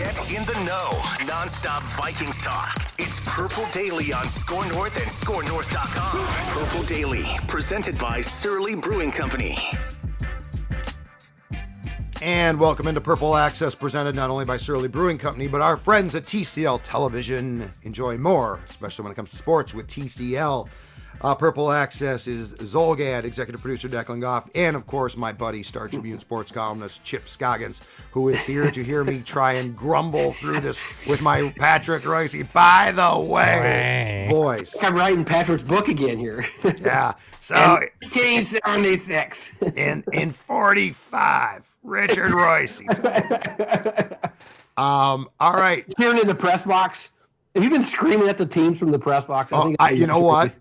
Get in the know. Non-stop Vikings talk. It's Purple Daily on Score North and ScoreNorth.com. Purple Daily, presented by Surly Brewing Company. And welcome into Purple Access, presented not only by Surly Brewing Company, but our friends at TCL Television. Enjoy more, especially when it comes to sports, with TCL. Purple Access is Zolgad, executive producer Declan Goff, and of course my buddy, Star Tribune sports columnist Chip Scoggins, who is here to hear me try and grumble through this with my Patrick Royce, by the way, voice. I'm writing Patrick's book again here. Yeah. So 1876. in 45, Richard Royce. All right. Cheering in the press box. Have you been screaming at the teams from the press box? You know what?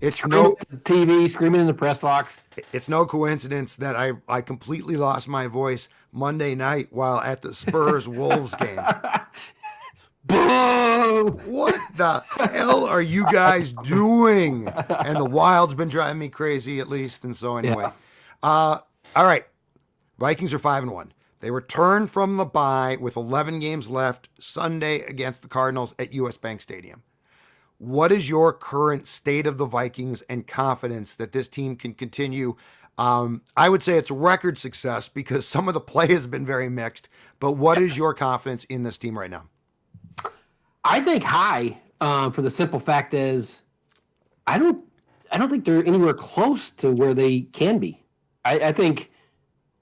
It's screaming at the TV, screaming in the press box. It's no coincidence that I completely lost my voice Monday night while at the Spurs-Wolves game. Boo! What the hell are you guys doing? And the Wild's been driving me crazy, at least. And so anyway. Yeah. All right. Vikings are 5-1. They return from the bye with 11 games left Sunday against the Cardinals at US Bank Stadium. What is your current state of the Vikings and confidence that this team can continue? I would say it's a record success because some of the play has been very mixed, but what is your confidence in this team right now? I think high, for the simple fact is I don't think they're anywhere close to where they can be. I think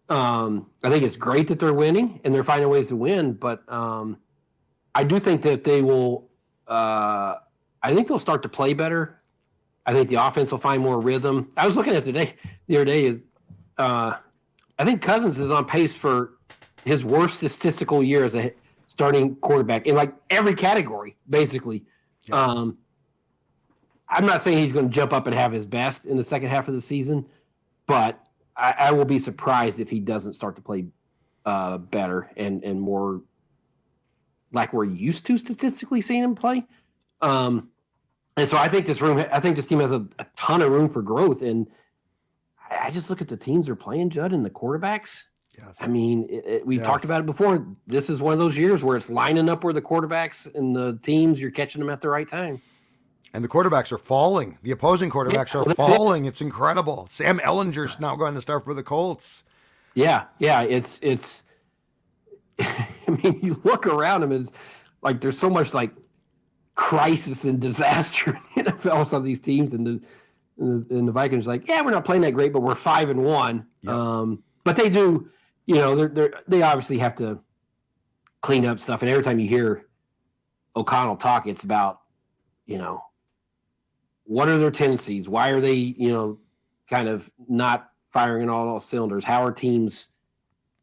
it's great that they're winning and they're finding ways to win, but I do think that they will I think they'll start to play better. I think the offense will find more rhythm. I was looking at the other day I think Cousins is on pace for his worst statistical year as a starting quarterback in like every category, basically. Yeah. I'm not saying he's going to jump up and have his best in the second half of the season, but I will be surprised if he doesn't start to play better and more like we're used to statistically seeing him play. And so I think this team has a ton of room for growth. And I just look at the teams they're playing, Judd, and the quarterbacks. Yes. I mean, we talked about it before. This is one of those years where it's lining up where the quarterbacks and the teams, you're catching them at the right time. And the quarterbacks are falling. The opposing quarterbacks are falling. It's incredible. Sam Ellinger's now going to start for the Colts. Yeah. It's I mean, you look around them, it's like there's so much like crisis and disaster in the NFL. Some of these teams and the Vikings like, yeah, we're not playing that great, but we're 5-1. Yep. But they do, they obviously have to clean up stuff. And every time you hear O'Connell talk, it's about, what are their tendencies? Why are they, kind of not firing on all cylinders? How are teams?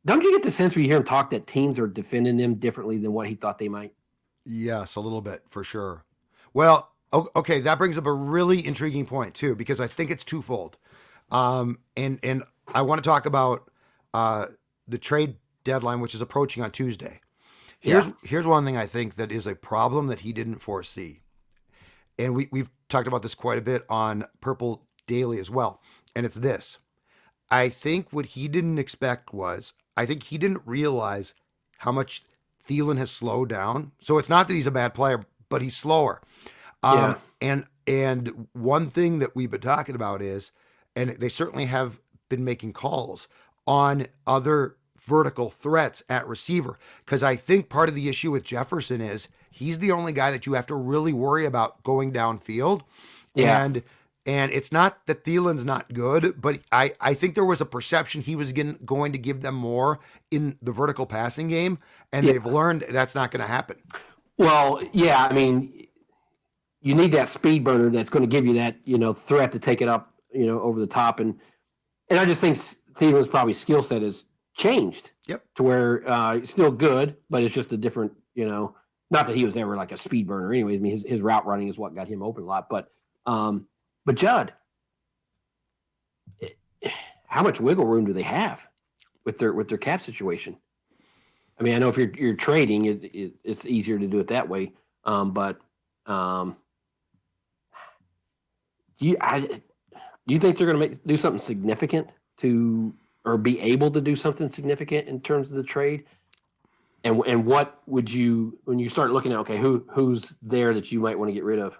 Don't you get the sense when you hear him talk that teams are defending them differently than what he thought they might? Yes, a little bit, for sure. Well, okay, that brings up a really intriguing point, too, because I think it's twofold. And I want to talk about the trade deadline, which is approaching on Tuesday. Here's one thing I think that is a problem that he didn't foresee. And we've talked about this quite a bit on Purple Daily as well. And it's this. I think what he didn't expect was, I think he didn't realize how much Thielen has slowed down. So it's not that he's a bad player, but he's slower. And one thing that we've been talking about is, and they certainly have been making calls on other vertical threats at receiver. Because I think part of the issue with Jefferson is he's the only guy that you have to really worry about going downfield. Yeah. And it's not that Thielen's not good, but I think there was a perception he was going to give them more in the vertical passing game, and they've learned that's not going to happen. Well, yeah, I mean, you need that speed burner that's going to give you that, threat to take it up, over the top. And I just think Thielen's probably skill set has changed to where it's still good, but it's just a different, not that he was ever like a speed burner anyways. I mean, his route running is what got him open a lot, but Judd, how much wiggle room do they have with their cap situation? I mean, I know if you're trading, it's easier to do it that way. But do you think they're going to do something significant or be able to do something significant in terms of the trade? And what would you, when you start looking at, okay, who's there that you might want to get rid of?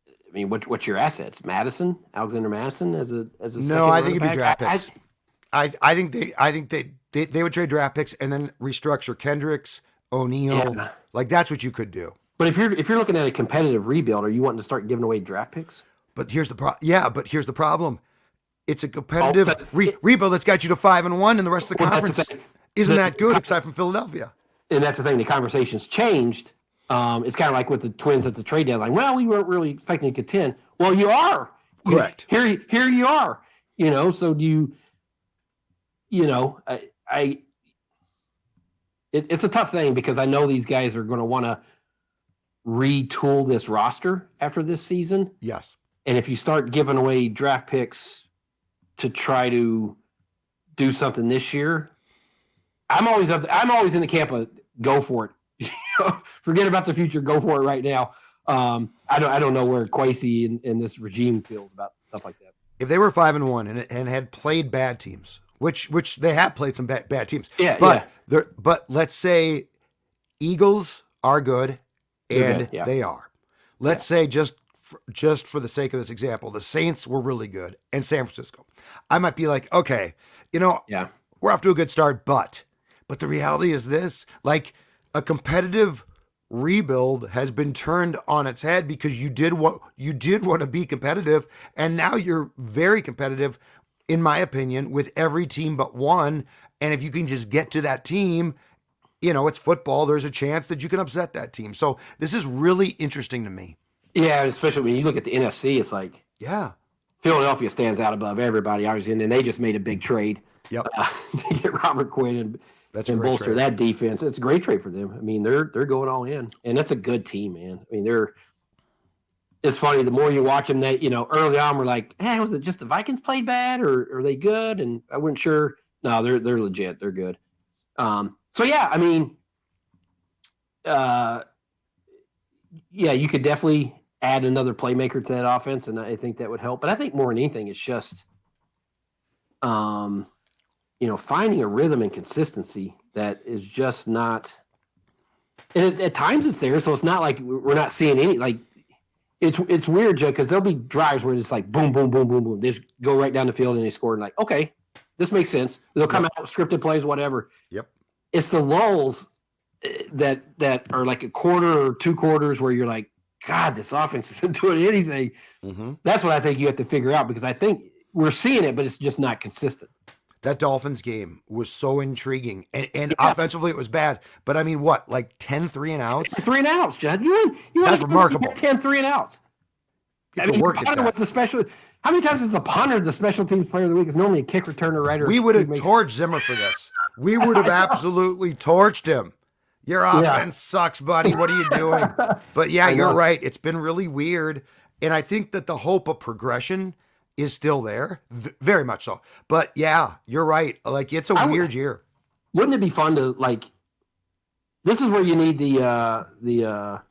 I mean, what's your assets? Alexander Madison as a No, second I think running it'd be back? draft picks. I think they would trade draft picks and then restructure Kendricks, O'Neal. Yeah. Like that's what you could do. But if you're looking at a competitive rebuild, are you wanting to start giving away draft picks? But here's the problem. It's a Oh, competitive rebuild that's got you to 5-1 in the rest of the conference. Isn't that good? Aside from Philadelphia. And that's the thing. The conversation's changed. It's kind of like with the Twins at the trade deadline. Well, we weren't really expecting to contend. Well, you are. Correct. Here you are. So do you? It's a tough thing because I know these guys are going to want to retool this roster after this season. Yes. And if you start giving away draft picks to try to do something this year, I'm always in the camp of go for it. Forget about the future. Go for it right now. I don't know where Kwesi and this regime feels about stuff like that. If they were 5-1 and had played bad teams, which they have played some bad teams. Yeah. But let's say Eagles are good, and they are. Let's say just for the sake of this example, the Saints were really good, and San Francisco. I might be like, okay, we're off to a good start, but the reality is this: like a competitive rebuild has been turned on its head because you did want to be competitive, and now you're very competitive, in my opinion, with every team but one. And if you can just get to that team, it's football. There's a chance that you can upset that team. So this is really interesting to me. Yeah, especially when you look at the NFC, it's like, Philadelphia stands out above everybody, obviously, and then they just made a big trade to get Robert Quinn and bolster that defense. It's a great trade for them. I mean, they're going all in, and that's a good team, man. I mean, it's funny, the more you watch them, that early on we're like, hey, was it just the Vikings played bad, or are they good? And I wasn't sure. No, they're legit. They're good. So yeah, I mean, you could definitely add another playmaker to that offense, and I think that would help. But I think more than anything, it's just, finding a rhythm and consistency that is just not. And at times it's there, so it's not like we're not seeing any. Like it's weird, Joe, because there'll be drives where it's like boom, boom, boom, boom, boom. They just go right down the field and they score. And like, okay, this makes sense. They'll come out scripted plays, whatever. Yep. It's the lulls that are like a quarter or 2 quarters where you're like, God, this offense isn't doing anything. Mm-hmm. That's what I think you have to figure out, because I think we're seeing it, but it's just not consistent. That Dolphins game was so intriguing, and offensively it was bad. But I mean, what, like 10 3-and-outs? 3-and-outs, Judd. That's remarkable. 10 3-and-outs. I mean, punter was the special. How many times is the punter the special teams player of the week? Is normally a kick returner, right? We would have torched Zimmer for this. We would have absolutely torched him. Your offense sucks, buddy. What are you doing? But yeah, you're right. It's been really weird, and I think that the hope of progression is still there, very much so. But yeah, you're right. Like, it's a weird year. Wouldn't it be fun to, like, this is where you need the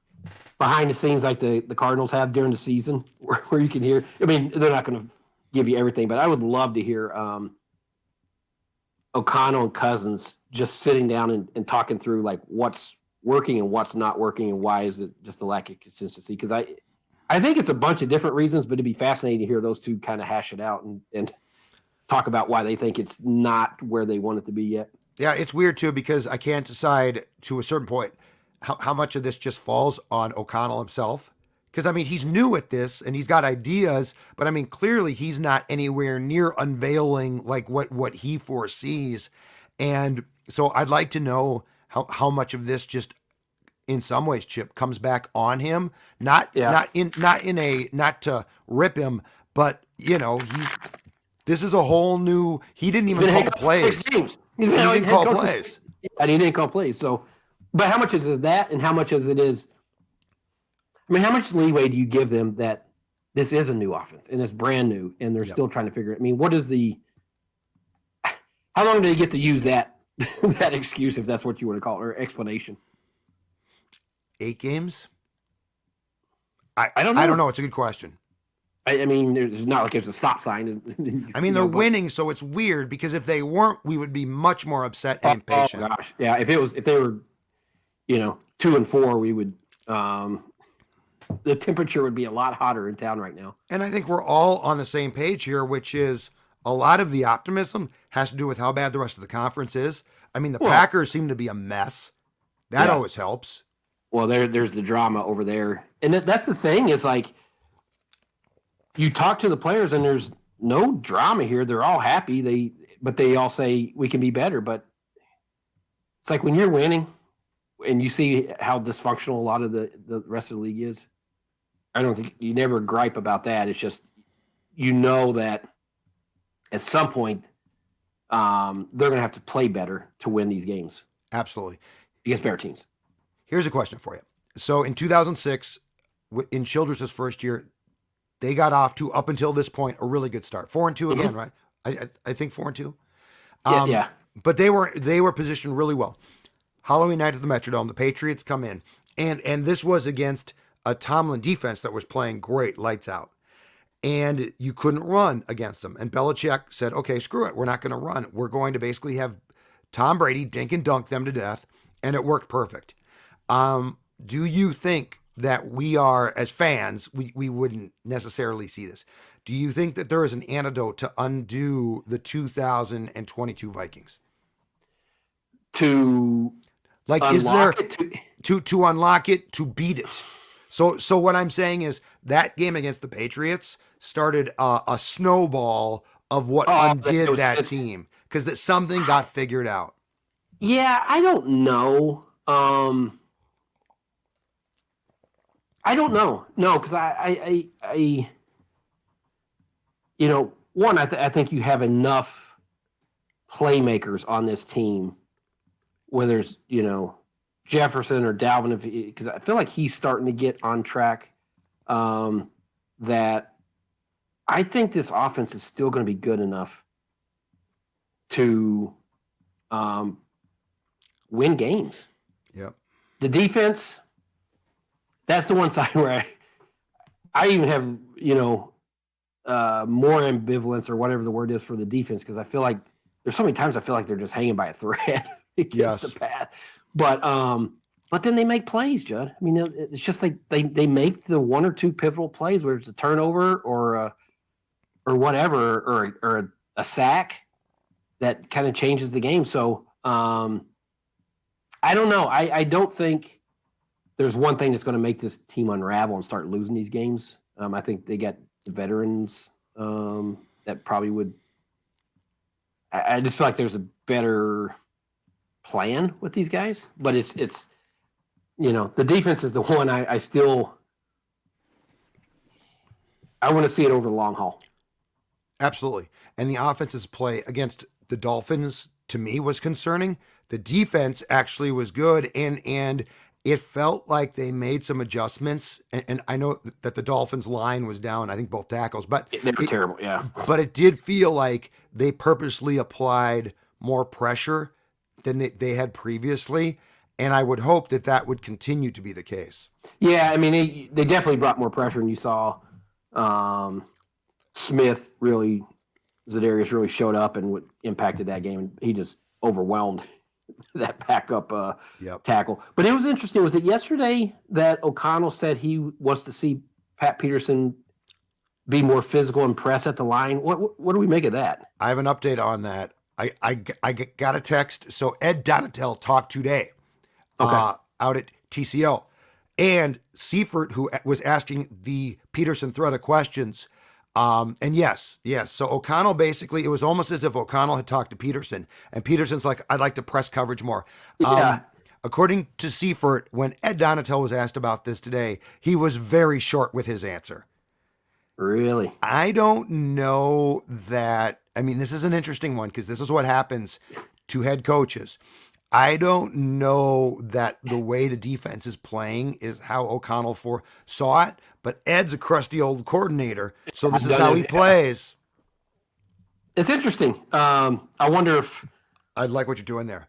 behind the scenes like the Cardinals have during the season, where you can hear. I mean, they're not going to give you everything, but I would love to hear O'Connell and Cousins just sitting down and talking through like what's working and what's not working and why is it just a lack of consistency. Because I think it's a bunch of different reasons, but it'd be fascinating to hear those two kind of hash it out and talk about why they think it's not where they want it to be yet. Yeah, it's weird too, because I can't decide to a certain point how much of this just falls on O'Connell himself. Because, I mean, he's new at this and he's got ideas, but I mean, clearly he's not anywhere near unveiling like what he foresees. And so I'd like to know how much of this just, in some ways, Chip, comes back on him. Not to rip him, but this is a whole new. He didn't even call plays. 6 games. He didn't call plays. And he didn't call plays. So, but how much is that, and how much as it is? I mean, how much leeway do you give them that this is a new offense and it's brand new and they're still trying to figure it? I mean, what is how long do they get to use that that excuse, if that's what you want to call it, or explanation? 8 games? I don't know. I don't know. It's a good question. I mean, there's not like there's a stop sign. I mean, they're winning, so it's weird because if they weren't, we would be much more upset and impatient. Oh gosh, yeah. If they were, 2-4, we would. The temperature would be a lot hotter in town right now. And I think we're all on the same page here, which is a lot of the optimism has to do with how bad the rest of the conference is. I mean, the Packers seem to be a mess. That always helps. Well, there's the drama over there. And that's the thing is like, you talk to the players and there's no drama here. They're all happy. But they all say we can be better. But it's like when you're winning and you see how dysfunctional a lot of the rest of the league is, I don't think you never gripe about that. It's just, that at some point they're going to have to play better to win these games. Absolutely. Against better teams. Here's a question for you. So in 2006, in Childress' first year, they got off to, up until this point, a really good start. 4-2 again, right? I think 4-2. Yeah. But they were positioned really well. Halloween night at the Metrodome, the Patriots come in, and this was against a Tomlin defense that was playing great, lights out. And you couldn't run against them. And Belichick said, okay, screw it. We're not going to run. We're going to basically have Tom Brady dink and dunk them to death. And it worked perfect. Do you think that we are, as fans, we wouldn't necessarily see this? Do you think that there is an antidote to undo the 2022 Vikings? Is there to unlock it, to beat it? So what I'm saying is that game against the Patriots started a snowball of what undid that team because that something got figured out. Yeah, I don't know. I don't know. No, because I think you have enough playmakers on this team, whether it's, Jefferson or Dalvin, because I feel like he's starting to get on track, that I think this offense is still going to be good enough to win games. Yep. The defense, that's the one side where I even have, more ambivalence or whatever the word is for the defense, because I feel like there's so many times I feel like they're just hanging by a thread against the pass. But then they make plays, Judd. I mean, it's just like they make the one or two pivotal plays where it's a turnover or whatever or a sack that kind of changes the game. So I don't know. I don't think there's one thing that's going to make this team unravel and start losing these games. I think they got the veterans that probably would. I just feel like there's a better plan with these guys, but it's the defense is the one I want to see it over the long haul. Absolutely. And the offense's play against the Dolphins to me was concerning. The defense actually was good, and it felt like they made some adjustments. And I know that the Dolphins line was down, I think both tackles, but they were terrible. Yeah. But it did feel like they purposely applied more pressure than they had previously. And I would hope that would continue to be the case. Yeah. I mean, they definitely brought more pressure, and you saw Smith Zadarius really showed up and what impacted that game. And he just overwhelmed that backup tackle. But it was interesting. Was it yesterday that O'Connell said he wants to see Pat Peterson be more physical and press at the line? What do we make of that? I have an update on that. I got a text. So Ed Donatel talked today out at TCO. And Seifert, who was asking the Peterson thread of questions, and yes. So O'Connell basically, it was almost as if O'Connell had talked to Peterson, and Peterson's like, I'd like to press coverage more. Yeah. According to Seifert, when Ed Donatel was asked about this today, he was very short with his answer. Really? I don't know that. I mean, this is an interesting one because this is what happens to head coaches. I don't know that the way the defense is playing is how O'Connell foresaw it, but Ed's a crusty old coordinator, so this is how he plays. It's interesting. I wonder if I like what you're doing there.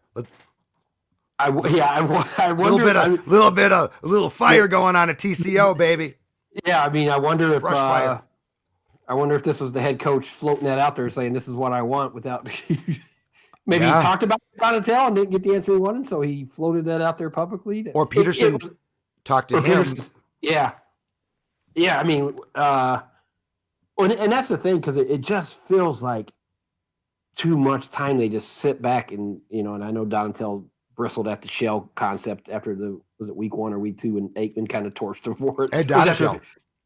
I wonder a little fire going on at TCO, baby. Yeah, I mean, I wonder if fire. I wonder if this was the head coach floating that out there saying, this is what I want without maybe Yeah. he talked about Donatello and didn't get the answer he wanted. So he floated that out there publicly. Or Peterson talked to him. Yeah. Yeah. I mean, and that's the thing, because it just feels like too much time. They just sit back and, and I know Donatello bristled at the shell concept after was it week 1 or week 2 and Aikman kind of torched him for it. Ed Donatello.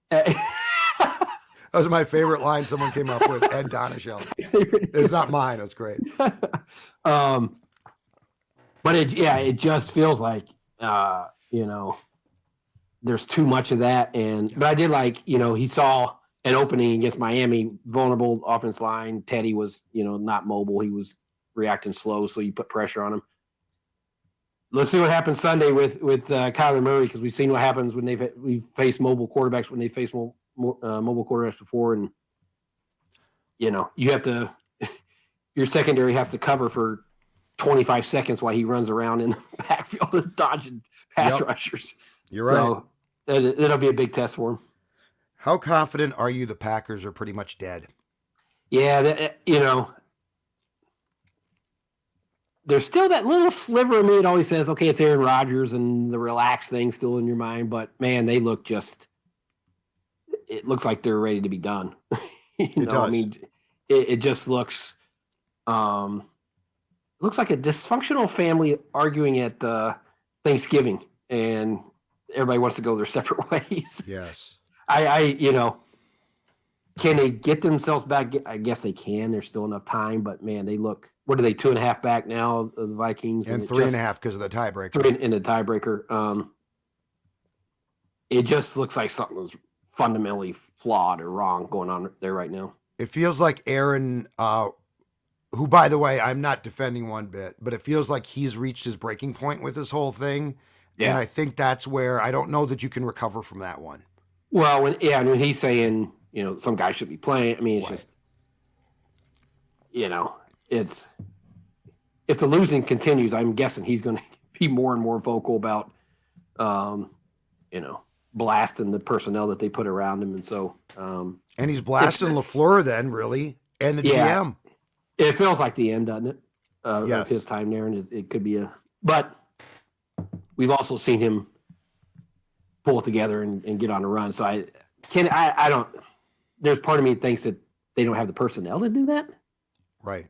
That was my favorite line someone came up with, Ed Donatello. It's not mine. It's great. But it just feels like, there's too much of that. But I did like, he saw an opening against Miami, vulnerable offense line. Teddy was, not mobile. He was reacting slow, so you put pressure on him. Let's see what happens Sunday with Kyler Murray, because we've seen what happens when we've faced mobile quarterbacks when they face mobile quarterbacks before, and you have to your secondary has to cover for 25 seconds while he runs around in the backfield and dodging pass rushers. You're right. So it'll be a big test for him. How confident are you the Packers are pretty much dead? Yeah, there's still that little sliver of me that always says, okay, it's Aaron Rodgers and the relaxed thing still in your mind. But, man, they look it looks like they're ready to be done. It does. I mean, it just looks like a dysfunctional family arguing at Thanksgiving, and everybody wants to go their separate ways. Yes. Can they get themselves back? I guess they can. There's still enough time, but man, they look. What are they, 2.5 back now? The Vikings and 3.5 because of the tiebreaker. 3 in the tiebreaker. It just looks like something was fundamentally flawed or wrong going on there right now. It feels like Aaron, who, by the way, I'm not defending one bit, but it feels like he's reached his breaking point with this whole thing. Yeah. And I think that's where I don't know that you can recover from that one. Well, when he's saying, some guy should be playing, I mean, it's just, it's, if the losing continues, I'm guessing he's going to be more and more vocal about, blasting the personnel that they put around him. And so, and he's blasting LaFleur then, really, and the GM. It feels like the end, doesn't it? Of his time there, and it could be but we've also seen him pull it together and get on a run. So I don't. There's part of me that thinks that they don't have the personnel to do that. Right.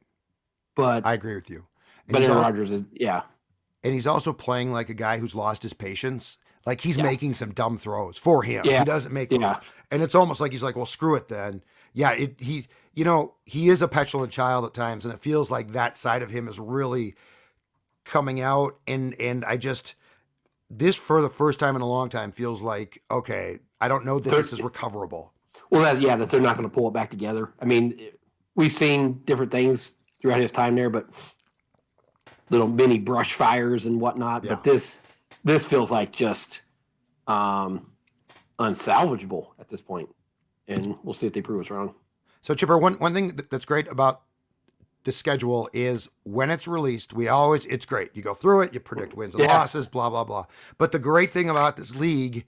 But I agree with you. And but Aaron Rodgers is, and he's also playing like a guy who's lost his patience. Like he's making some dumb throws for him. Yeah. He doesn't make those. And it's almost like he's like, well, screw it then. Yeah, he is a petulant child at times, and it feels like that side of him is really coming out. And I just, this for the first time in a long time feels like, okay, I don't know that this is recoverable. Well, that they're not going to pull it back together. I mean, we've seen different things throughout his time there, but little mini brush fires and whatnot. Yeah. But this feels like just unsalvageable at this point, and we'll see if they prove us wrong. So, Chipper, one thing that's great about the schedule is when it's released, it's great. You go through it, you predict wins and losses, blah, blah, blah. But the great thing about this league,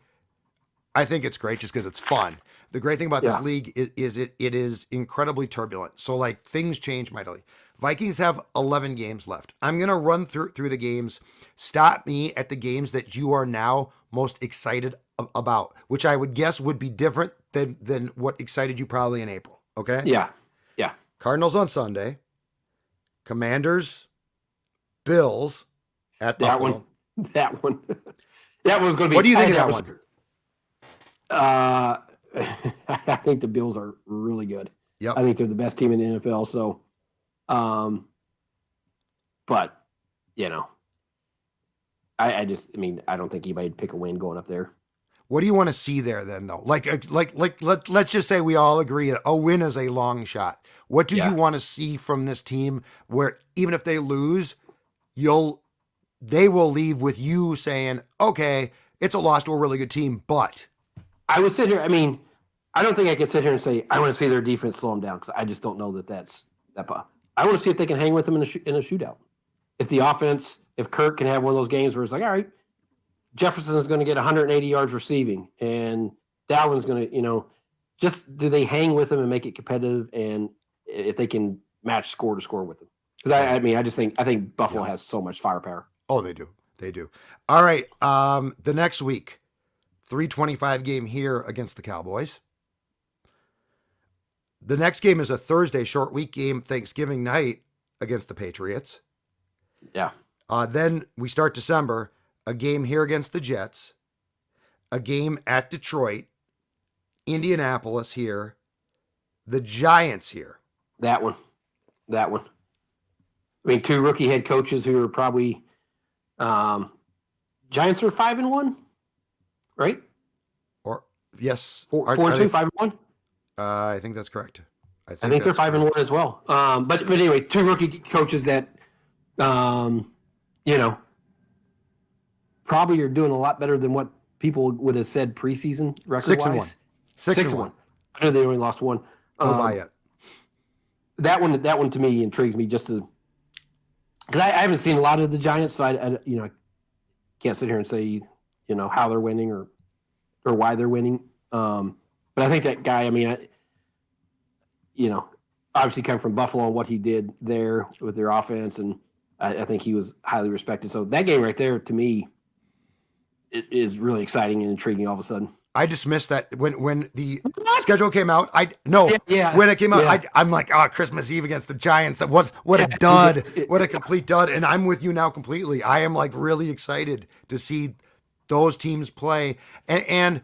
I think it's great just because it's fun. The great thing about this league is it is incredibly turbulent. So, like, things change mightily. Vikings have 11 games left. I'm going to run through the games. Stop me at the games that you are now most excited about, which I would guess would be different than what excited you probably in April. Okay? Yeah. Cardinals on Sunday. Commanders, Bills at Buffalo. That one. That one's going to be. What do you think of that one? I think the Bills are really good. Yep. I think they're the best team in the NFL. So, but I don't think anybody'd pick a win going up there. What do you want to see there then, though? Let's just say we all agree a win is a long shot. What do you want to see from this team where even if they lose, they will leave with you saying, okay, it's a loss to a really good team, but. I would sit here. I mean, I don't think I could sit here and say, I want to see their defense slow them down because I just don't know that's that. I want to see if they can hang with them in a shootout. If Kirk can have one of those games where it's like, all right, Jefferson is going to get 180 yards receiving, and Dalvin's going to, just do they hang with them and make it competitive, and if they can match score to score with them? Because I think Buffalo has so much firepower. Oh, they do. They do. All right. The next week, 3:25 game here against the Cowboys. The next game is a Thursday short week game, Thanksgiving night against the Patriots. Yeah. Then we start December, a game here against the Jets, a game at Detroit, Indianapolis here, the Giants here. That one. I mean, 2 rookie head coaches who are probably Giants are 5-1, right? Or yes, 4-2, 5-1. I think that's correct. I think they're 5-1 as well. But anyway, 2 rookie coaches that, probably are doing a lot better than what people would have said preseason record-wise. 6-1. I know they only lost 1. No bye yet. That one to me intrigues me just to because I haven't seen a lot of the Giants, so I can't sit here and say how they're winning or why they're winning. But I think that guy, obviously come from Buffalo and what he did there with their offense, and I think he was highly respected. So that game right there, to me, it is really exciting and intriguing all of a sudden. I dismissed that when the schedule came out. When it came out, I'm like, Christmas Eve against the Giants. What a dud! What a complete dud! And I'm with you now completely. I am like really excited to see those teams play. And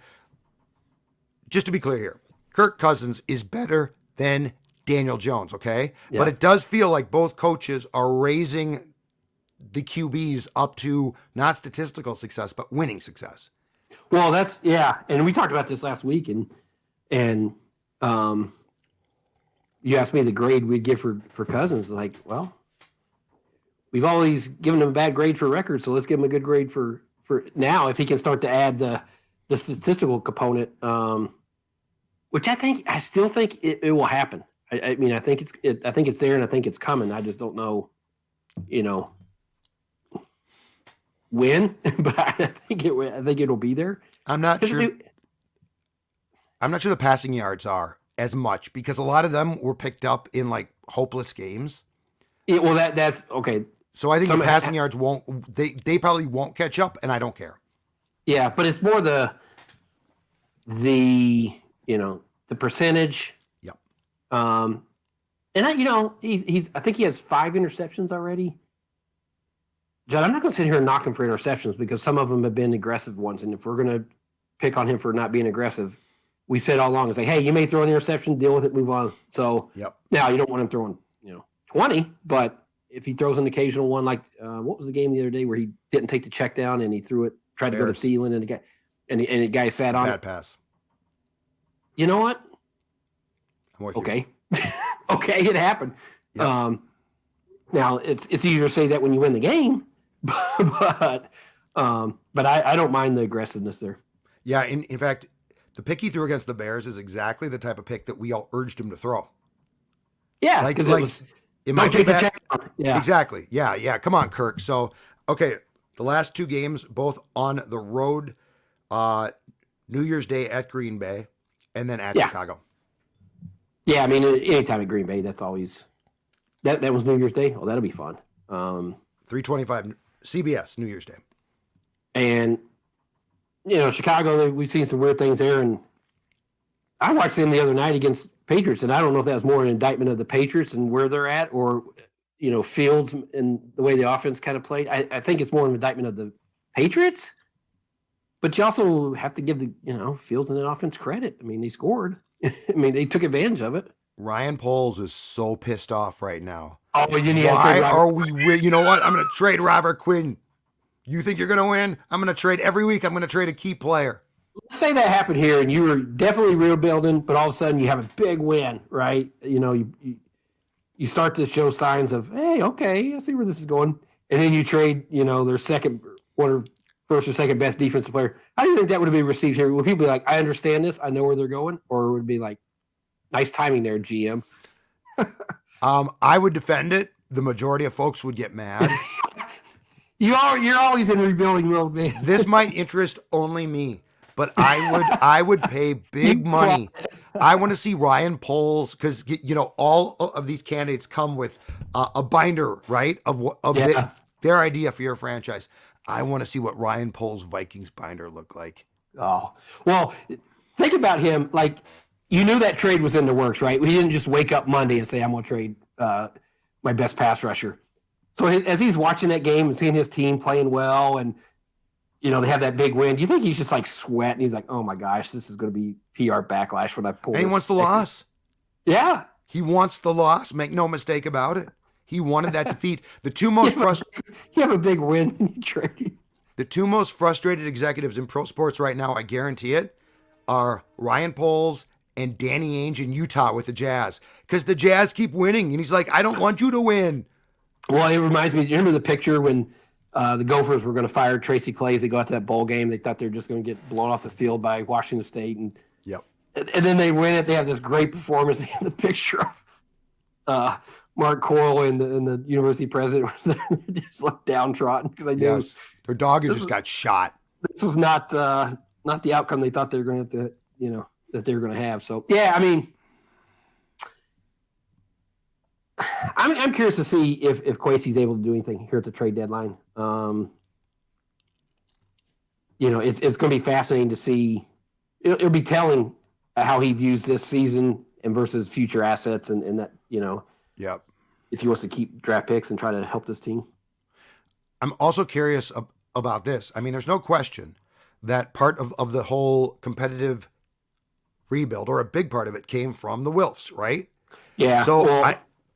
just to be clear here, Kirk Cousins is better than Daniel Jones. Okay, but it does feel like both coaches are raising the QBs up to not statistical success, but winning success. Well, and we talked about this last week, and you asked me the grade we'd give for Cousins. Like, well, we've always given him a bad grade for record, so let's give him a good grade for now. If he can start to add the statistical component, which I still think it will happen. I think it's there, and I think it's coming. I just don't know, when, but I think it'll be there. I'm not sure. I'm not sure the passing yards are as much because a lot of them were picked up in like hopeless games. That's okay. So I think the passing yards won't. They probably won't catch up, and I don't care. Yeah, but it's more the percentage. Yep. And I think he has 5 interceptions already. John, I'm not going to sit here and knock him for interceptions because some of them have been aggressive ones. And if we're going to pick on him for not being aggressive, we said all along, it's like, hey, you may throw an interception, deal with it, move on. So now you don't want him throwing, 20, but if he throws an occasional one, like what was the game the other day where he didn't take the check down and he threw it, tried to go to Thielen and the guy sat on bad pass. You know what? I'm with you. Okay, it happened. Yep. Now it's easier to say that when you win the game. But I don't mind the aggressiveness there. Yeah, in fact, the pick he threw against the Bears is exactly the type of pick that we all urged him to throw. Yeah, because it might take the check. Yeah, exactly. Yeah. Come on, Kirk. So, okay, the last 2 games, both on the road, New Year's Day at Green Bay, and then at Chicago. Yeah, anytime at Green Bay, that's always that was New Year's Day. Oh, that'll be fun. 3:25 CBS New Year's Day. And Chicago, we've seen some weird things there, and I watched them the other night against Patriots, and I don't know if that was more an indictment of the Patriots and where they're at, or Fields and the way the offense kind of played. I think it's more an indictment of the Patriots, but you also have to give the Fields and that offense credit. They scored. They took advantage of it. Ryan Poles is so pissed off right now. Oh, why are we? You know what? I'm going to trade Robert Quinn. You think you're going to win? I'm going to trade every week. I'm going to trade a key player. Let's say that happened here, and you were definitely rebuilding, but all of a sudden you have a big win, right? You start to show signs of, hey, okay, I see where this is going, and then you trade, their first or second best defensive player. How do you think that would be received here? Would people be like, I understand this, I know where they're going, or would it be like, nice timing there, GM? I would defend it. The majority of folks would get mad. You're always in rebuilding mode, man. This might interest only me, but I would pay big money. I want to see Ryan Poles because all of these candidates come with a binder, right, Yeah. their idea for your franchise. I want to see what Ryan Poles' Vikings binder looked like. Oh, well, think about him. Like, you knew that trade was in the works, right? We didn't just wake up Monday and say, I'm going to trade my best pass rusher. So as he's watching that game and seeing his team playing well and, they have that big win, do you think he's just like sweating? He's like, oh my gosh, this is going to be PR backlash when I pull And he this. wants the loss. Yeah. He wants the loss. Make no mistake about it. He wanted that defeat. The two most You have a big win in your trade. The two most frustrated executives in pro sports right now, I guarantee it, are Ryan Poles and Danny Ainge in Utah with the Jazz. Because the Jazz keep winning. And he's like, I don't want you to win. Well, it reminds me, you remember the picture when the Gophers were going to fire Tracy Claeys? They go out to that bowl game. They thought they were just going to get blown off the field by Washington State. Yep. And then they win it. They have this great performance. They have the picture of Mark Coyle and the university president. They just look downtrodden because I knew Yes. Their dog just got shot. This was not the outcome they thought they were going to have to, that they were going to have. So, yeah, I mean, I'm curious to see if Kwesi's able to do anything here at the trade deadline. It's going to be fascinating to see. It'll be telling how he views this season and versus future assets and that, Yep. if he wants to keep draft picks and try to help this team. I'm also curious about this. I mean, there's no question that part of the whole competitive rebuild, or a big part of it, came from the Wilfs, right? Yeah. So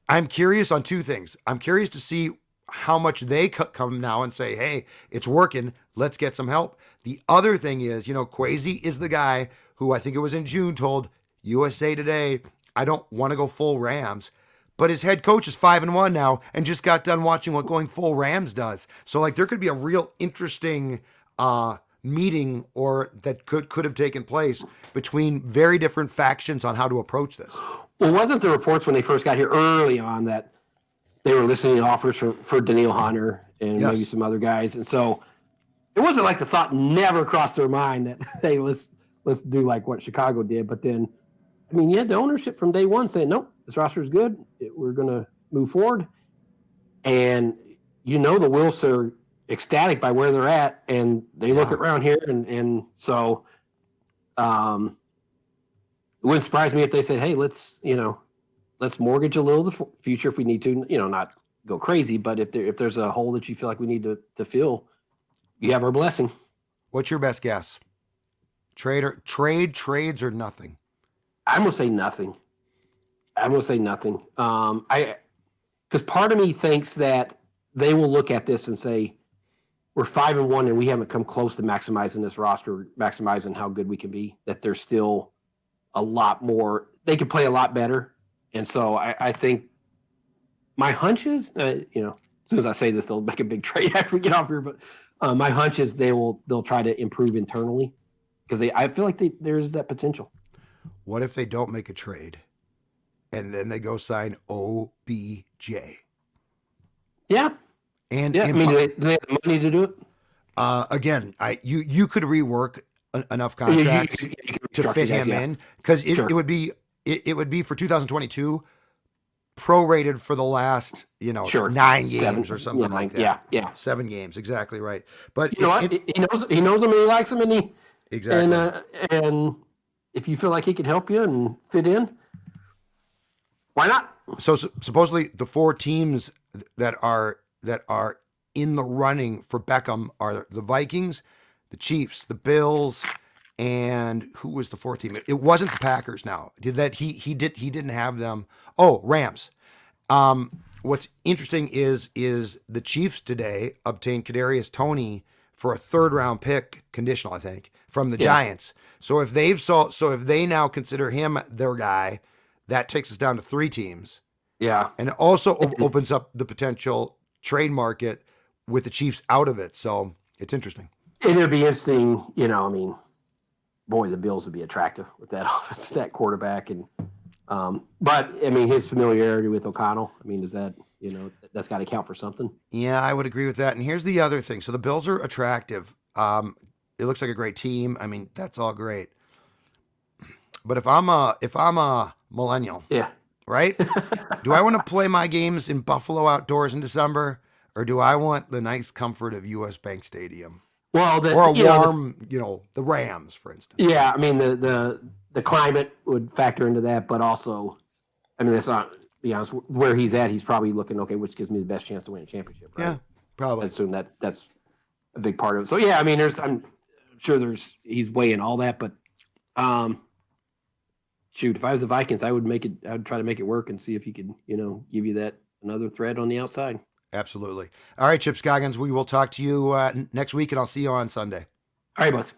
I'm curious on two things. I'm curious to see how much they come now and say, hey, it's working. Let's get some help. The other thing is, Kwesi is the guy who I think it was in June told USA Today, I don't want to go full Rams. But his head coach is 5-1 now and just got done watching what going full Rams does. So like there could be a real interesting meeting or that could have taken place between very different factions on how to approach this. Well, wasn't the reports when they first got here early on that they were listening to offers for Daniil Hunter and Yes. maybe some other guys, and so it wasn't like the thought never crossed their mind that hey, let's do like what Chicago did. But then, I mean, you had the ownership from day one saying, nope, this roster is good. We're going to move forward, and the Wilfs are ecstatic by where they're at, and they look around here, and so it wouldn't surprise me if they said, hey, let's mortgage a little of the future if we need to, not go crazy, but if there's a hole that you feel like we need to fill, you have our blessing. What's your best guess? Trades or nothing? I'm going to say nothing. Because part of me thinks that they will look at this and say, we're 5-1 and we haven't come close to maximizing this roster, maximizing how good we can be, that there's still a lot more. They could play a lot better. And so I think my hunch is, as soon as I say this, they'll make a big trade after we get off here. But my hunch is they'll try to improve internally because I feel like there's that potential. What if they don't make a trade and then they go sign OBJ? Yeah. And do they have the money to do it? Again, you could rework enough contracts to fit him in because it would be for 2022 prorated for the last 9 games or something like that. Yeah, 7 games, exactly right. But he knows him and he likes him exactly. And if you feel like he can help you and fit in, why not? So supposedly the 4 teams that are in the running for Beckham are the Vikings, the Chiefs, the Bills, and who was the 4th team? It wasn't the Packers. Now he didn't have them. Oh, Rams. What's interesting is the Chiefs today obtained Kadarius Toney for a 3rd round pick, conditional, I think, from the Giants. So if they now consider him their guy, that takes us down to 3 teams. Yeah, and it also opens up the potential trade market with the Chiefs out of it. So it's interesting. It'll be interesting. Boy, the Bills would be attractive with that offense, that quarterback, and but I mean his familiarity with O'Connell. Does that that's got to count for something? Yeah, I would agree with that. And here's the other thing. So the Bills are attractive. It looks like a great team. I mean, that's all great. But if I'm a millennial, Yeah. right? Do I want to play my games in Buffalo outdoors in December, or do I want the nice comfort of U.S. Bank Stadium Well, or a warm, the Rams, for instance? yeah, I mean the climate would factor into that, but also, I mean, that's not, be honest, where he's at, he's probably looking, okay, which gives me the best chance to win a championship, right? Yeah, probably. I assume that's a big part of it. So yeah, I mean, I'm sure he's weighing all that, but shoot, if I was the Vikings, I would try to make it work and see if he could, give you that another thread on the outside. Absolutely. All right, Chip Scoggins, we will talk to you next week, and I'll see you on Sunday. All right, boss.